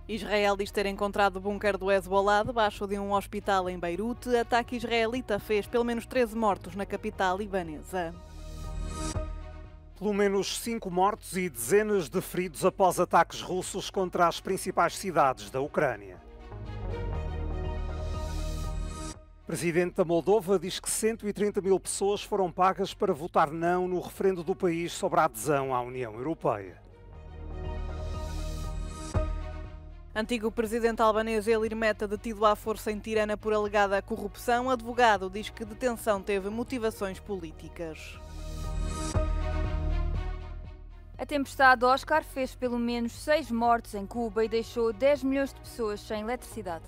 Israel diz ter encontrado o bunker do Hezbollah debaixo de um hospital em Beirute. Ataque israelita fez pelo menos 13 mortos na capital libanesa. Pelo menos 5 mortos e dezenas de feridos após ataques russos contra as principais cidades da Ucrânia. O presidente da Moldova diz que 130 mil pessoas foram pagas para votar não no referendo do país sobre a adesão à União Europeia. Antigo presidente albanês Ilir Meta, detido à força em Tirana por alegada corrupção, advogado diz que detenção teve motivações políticas. A tempestade Oscar fez pelo menos 6 mortes em Cuba e deixou 10 milhões de pessoas sem eletricidade.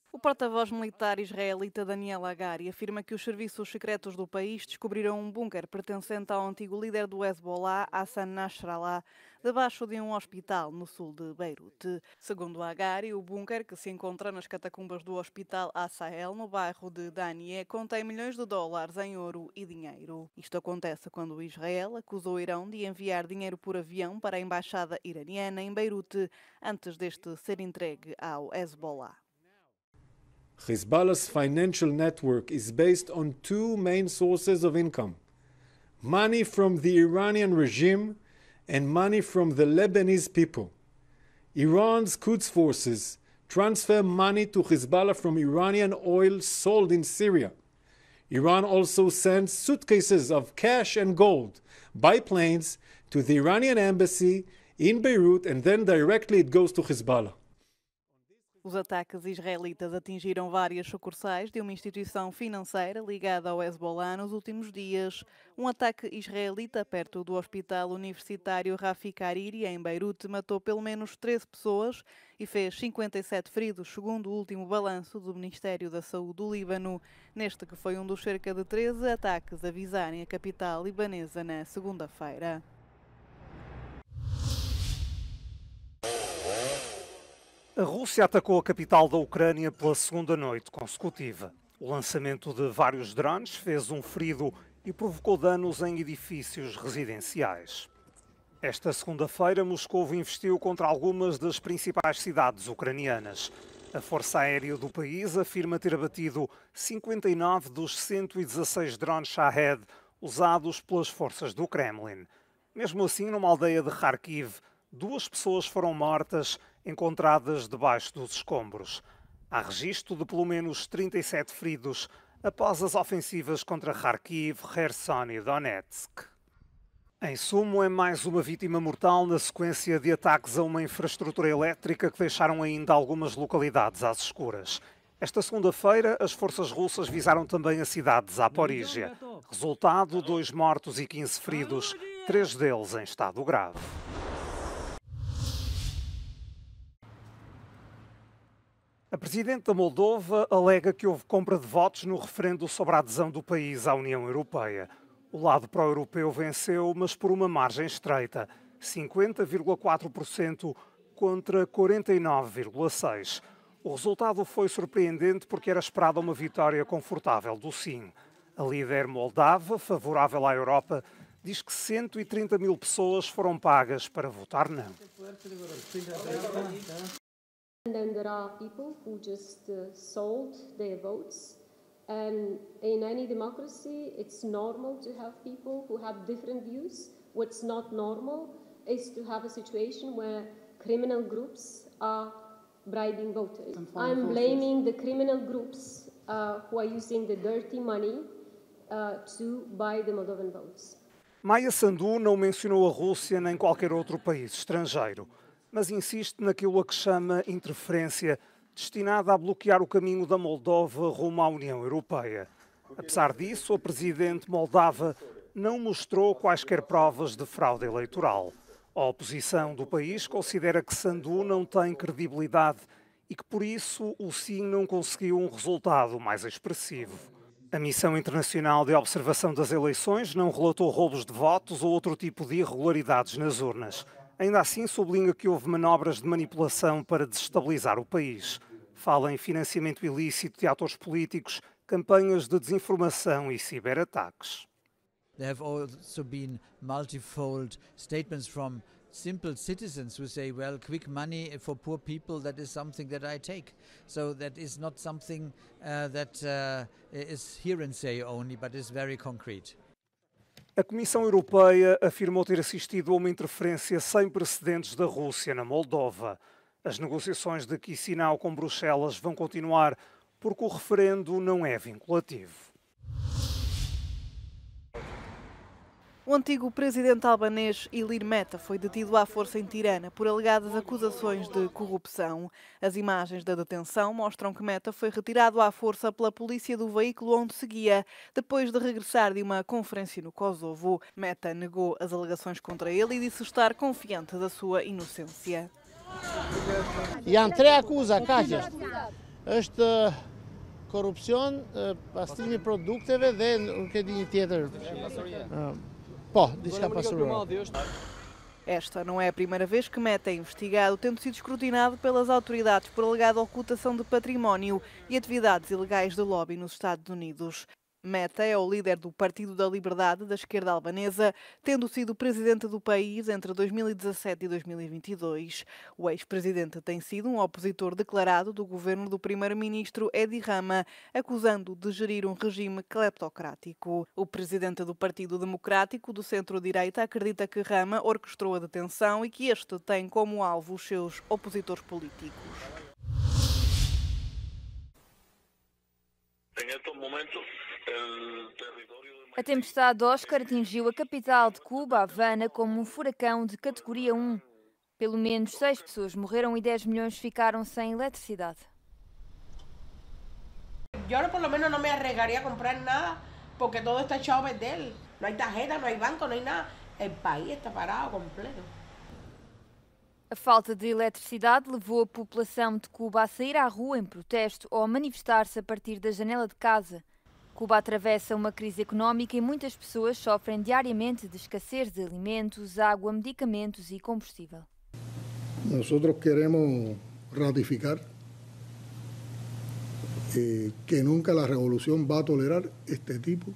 O porta-voz militar israelita Daniel Hagari afirma que os serviços secretos do país descobriram um bunker pertencente ao antigo líder do Hezbollah, Hassan Nasrallah, debaixo de um hospital no sul de Beirute. Segundo Hagari, o bunker, que se encontra nas catacumbas do hospital Al-Sahel, no bairro de Danie, contém milhões de dólares em ouro e dinheiro. Isto acontece quando Israel acusou o Irão de enviar dinheiro por avião para a embaixada iraniana em Beirute, antes deste ser entregue ao Hezbollah. Hezbollah's financial network is based on two main sources of income: money from the Iranian regime and money from the Lebanese people. Iran's Quds forces transfer money to Hezbollah from Iranian oil sold in Syria. Iran also sends suitcases of cash and gold by planes to the Iranian embassy in Beirut, and then directly it goes to Hezbollah. Os ataques israelitas atingiram várias sucursais de uma instituição financeira ligada ao Hezbollah nos últimos dias. Um ataque israelita perto do hospital universitário Rafik Hariri, em Beirute, matou pelo menos 13 pessoas e fez 57 feridos, segundo o último balanço do Ministério da Saúde do Líbano, neste que foi um dos cerca de 13 ataques a visarem a capital libanesa na segunda-feira. A Rússia atacou a capital da Ucrânia pela segunda noite consecutiva. O lançamento de vários drones fez um ferido e provocou danos em edifícios residenciais. Esta segunda-feira, Moscou investiu contra algumas das principais cidades ucranianas. A Força Aérea do país afirma ter abatido 59 dos 116 drones Shahed usados pelas forças do Kremlin. Mesmo assim, numa aldeia de Kharkiv, 2 pessoas foram mortas, encontradas debaixo dos escombros. Há registro de pelo menos 37 feridos após as ofensivas contra Kharkiv, Kherson e Donetsk. Em sumo, é mais uma vítima mortal na sequência de ataques a uma infraestrutura elétrica que deixaram ainda algumas localidades às escuras. Esta segunda-feira, as forças russas visaram também a cidade de Zaporíjia. Resultado, 2 mortos e 15 feridos, 3 deles em estado grave. A presidente da Moldova alega que houve compra de votos no referendo sobre a adesão do país à União Europeia. O lado pró-europeu venceu, mas por uma margem estreita, 50,4% contra 49,6%. O resultado foi surpreendente porque era esperada uma vitória confortável do sim. A líder moldava, favorável à Europa, diz que 130 mil pessoas foram pagas para votar não. And then there are people who just sold their votes. And in any democracy, it's normal to have people who have different views. What's not normal is to have a situation where criminal groups are bribing voters. I'm blaming the criminal groups who are using the dirty money to buy the Moldovan votes. Maia Sandu não mencionou a Rússia nem qualquer outro país estrangeiro, mas insiste naquilo a que chama interferência, destinada a bloquear o caminho da Moldova rumo à União Europeia. Apesar disso, a presidente moldava não mostrou quaisquer provas de fraude eleitoral. A oposição do país considera que Sandu não tem credibilidade e que, por isso, o sim não conseguiu um resultado mais expressivo. A Missão Internacional de Observação das Eleições não relatou roubos de votos ou outro tipo de irregularidades nas urnas. Ainda assim, sublinha que houve manobras de manipulação para desestabilizar o país. Fala em financiamento ilícito de atores políticos, campanhas de desinformação e ciberataques. There have also been multifold statements from simple citizens who say, well, quick money for poor people, that is something that I take. So that is not something that is hearsay only, but is very concrete. A Comissão Europeia afirmou ter assistido a uma interferência sem precedentes da Rússia na Moldova. As negociações de Chisinau com Bruxelas vão continuar porque o referendo não é vinculativo. O antigo presidente albanês Ilir Meta foi detido à força em Tirana por alegadas acusações de corrupção. As imagens da detenção mostram que Meta foi retirado à força pela polícia do veículo onde seguia, depois de regressar de uma conferência no Kosovo. Meta negou as alegações contra ele e disse estar confiante da sua inocência. Janë tre akuza kaqe. Është korrupsion, pastrimi produkteve dhe nuk e di një tjetër. Esta não é a primeira vez que Meta é investigado, tendo sido escrutinado pelas autoridades por alegada ocultação de património e atividades ilegais de lobby nos Estados Unidos. Meta é o líder do Partido da Liberdade da esquerda albanesa, tendo sido presidente do país entre 2017 e 2022. O ex-presidente tem sido um opositor declarado do governo do primeiro-ministro Edi Rama, acusando-o de gerir um regime cleptocrático. O presidente do Partido Democrático do centro-direita acredita que Rama orquestrou a detenção e que este tem como alvo os seus opositores políticos. A tempestade Oscar atingiu a capital de Cuba, Havana, como um furacão de categoria 1. Pelo menos 6 pessoas morreram e 10 milhões ficaram sem eletricidade. Eu, por lo menos, não me arriesgaría a comprar nada porque todo está echado a perder. Não há tarjeta, não há banco, não há nada. O país está parado completo. A falta de eletricidade levou a população de Cuba a sair à rua em protesto ou a manifestar-se a partir da janela de casa. Cuba atravessa uma crise económica e muitas pessoas sofrem diariamente de escassez de alimentos, água, medicamentos e combustível. Nós queremos ratificar que nunca a revolução vai tolerar este tipo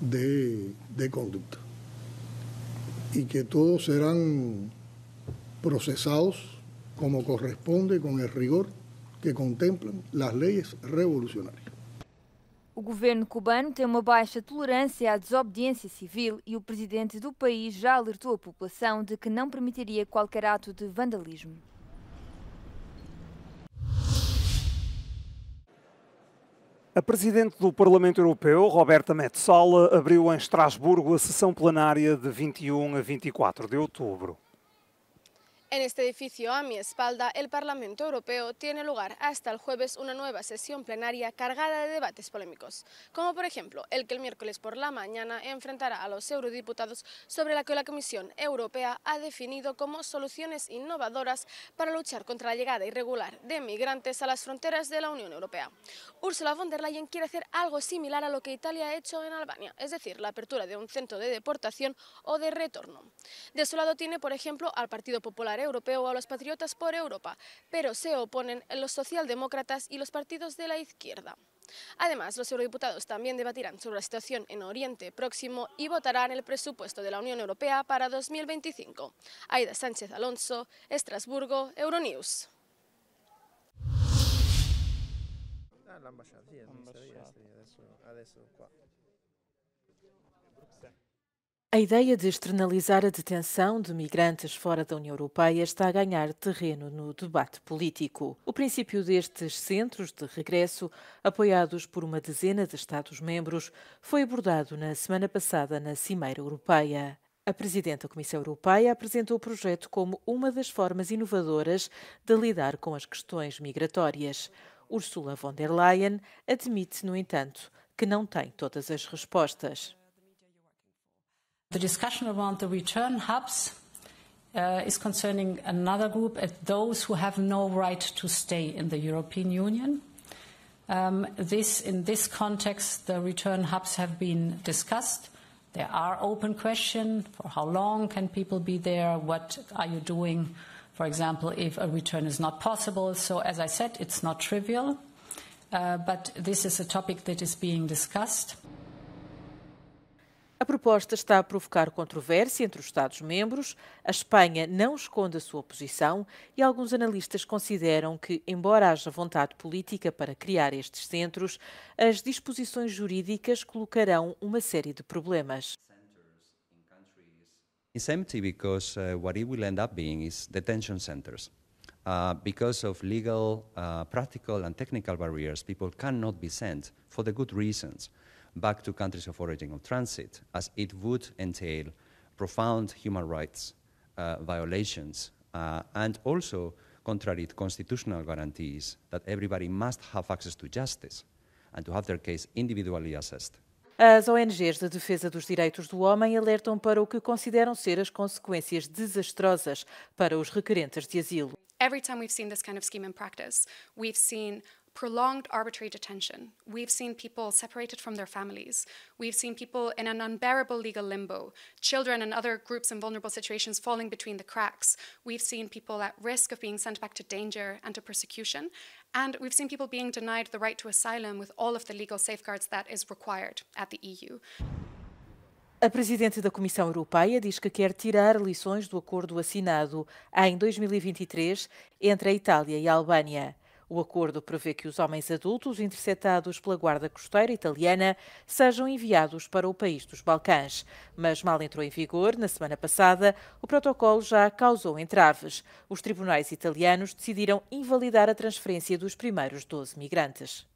de conduta e que todos serão processados como corresponde com o rigor que contemplam as leis revolucionárias. O governo cubano tem uma baixa tolerância à desobediência civil e o presidente do país já alertou a população de que não permitiria qualquer ato de vandalismo. A presidente do Parlamento Europeu, Roberta Metsola, abriu em Estrasburgo a sessão plenária de 21 a 24 de outubro. En este edificio a mi espalda, el Parlamento Europeo tiene lugar hasta el jueves una nueva sesión plenaria cargada de debates polémicos, como por ejemplo el que el miércoles por la mañana enfrentará a los eurodiputados sobre la que la Comisión Europea ha definido como soluciones innovadoras para luchar contra la llegada irregular de migrantes a las fronteras de la Unión Europea. Ursula von der Leyen quiere hacer algo similar a lo que Italia ha hecho en Albania, es decir, la apertura de un centro de deportación o de retorno. De su lado tiene, por ejemplo, al Partido Popular Europeo o a los Patriotas por Europa, pero se oponen los socialdemócratas y los partidos de la izquierda. Además, los eurodiputados también debatirán sobre la situación en Oriente Próximo y votarán el presupuesto de la Unión Europea para 2025. Aida Sánchez Alonso, Estrasburgo, Euronews. A ideia de externalizar a detenção de migrantes fora da União Europeia está a ganhar terreno no debate político. O princípio destes centros de regresso, apoiados por uma dezena de Estados-membros, foi abordado na semana passada na Cimeira Europeia. A Presidente da Comissão Europeia apresentou o projeto como uma das formas inovadoras de lidar com as questões migratórias. Ursula von der Leyen admite, no entanto, que não tem todas as respostas. The discussion around the return hubs is concerning another group, those who have no right to stay in the European Union. In this context, the return hubs have been discussed. There are open questions for how long can people be there, what are you doing, for example, if a return is not possible. So, as I said, it's not trivial, but this is a topic that is being discussed. A proposta está a provocar controvérsia entre os Estados-membros. A Espanha não esconde a sua posição e alguns analistas consideram que, embora haja vontade política para criar estes centros, as disposições jurídicas colocarão uma série de problemas. It's empty because what it will end up being is detention centers. Because of legal, practical and technical barriers, people cannot be sent, for the good reasons, back to countries of origin or transit, as it would entail profound human rights violations and also contrary to constitutional guarantees that everybody must have access to justice and to have their case individually assessed. As ONGs de defesa dos direitos do homem alertam para o que consideram ser as consequências desastrosas para os requerentes de asilo. Every time we've seen this kind of scheme in practice, we've seen prolonged arbitrary detention. We've seen people separated from their families. We've seen people in an unbearable legal limbo. Children and other groups in vulnerable situations falling between the cracks. We've seen people at risk of being sent back to danger and to persecution. And we've seen people being denied the right to asylum with all of the legal safeguards that is required at the EU. A Presidente da Comissão Europeia diz que quer tirar lições do acordo assinado em 2023 entre a Itália e a Albânia. O acordo prevê que os homens adultos interceptados pela Guarda Costeira italiana sejam enviados para o país dos Balcãs. Mas mal entrou em vigor, na semana passada, o protocolo já causou entraves. Os tribunais italianos decidiram invalidar a transferência dos primeiros 12 migrantes.